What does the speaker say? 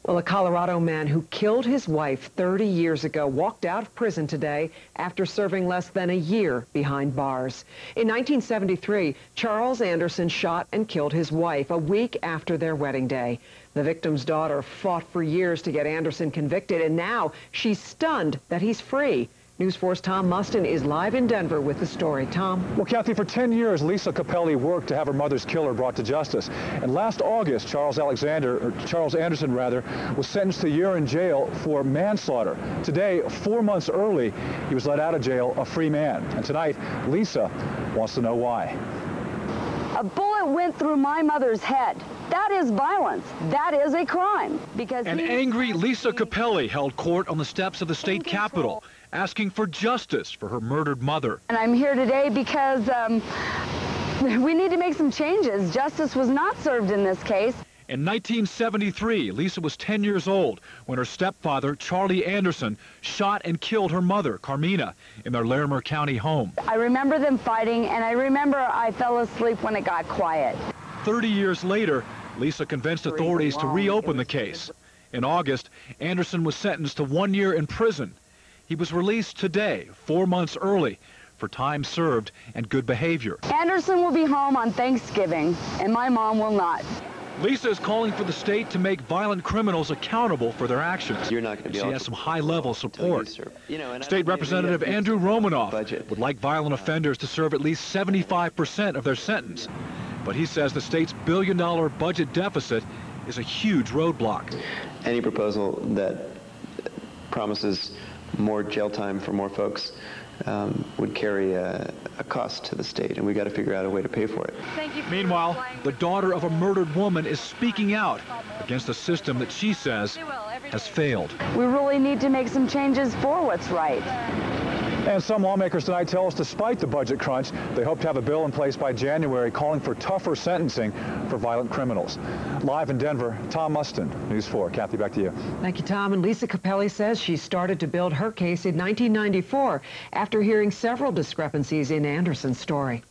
Well, a Colorado man who killed his wife 30 years ago walked out of prison today after serving less than a year behind bars. In 1973, Charles Anderson shot and killed his wife a week after their wedding day. The victim's daughter fought for years to get Anderson convicted, and now she's stunned that he's free. News 4's Tom Mustin is live in Denver with the story. Tom. Well, Kathy, for 10 years, Lisa Capelli worked to have her mother's killer brought to justice. And last August, Charles Anderson, was sentenced to a year in jail for manslaughter. Today, 4 months early, he was let out of jail a free man. And tonight, Lisa wants to know why. A bullet went through my mother's head. That is violence. That is a crime. Because an angry Lisa Capelli held court on the steps of the state capitol, asking for justice for her murdered mother. And I'm here today because we need to make some changes. Justice was not served in this case. In 1973, Lisa was 10 years old when her stepfather, Charlie Anderson, shot and killed her mother, Carmina, in their Larimer County home. I remember them fighting, and I remember I fell asleep when it got quiet. 30 years later, Lisa convinced authorities to reopen the case. In August, Anderson was sentenced to 1 year in prison. He was released today, 4 months early, for time served and good behavior. Anderson will be home on Thanksgiving, and my mom will not. Lisa is calling for the state to make violent criminals accountable for their actions. You're not going to be she has some high-level support. State Representative Andrew Romanoff would like violent offenders to serve at least 75% of their sentence. But he says the state's billion-dollar budget deficit is a huge roadblock. Any proposal that promises more jail time for more folks would carry a cost to the state, and we've got to figure out a way to pay for it. Meanwhile, the daughter of a murdered woman is speaking out against a system that she says has failed. We really need to make some changes for what's right. And some lawmakers tonight tell us despite the budget crunch, they hope to have a bill in place by January calling for tougher sentencing for violent criminals. Live in Denver, Tom Mustin, News 4. Kathy, back to you. Thank you, Tom. And Lisa Capelli says she started to build her case in 1994 after hearing several discrepancies in Anderson's story.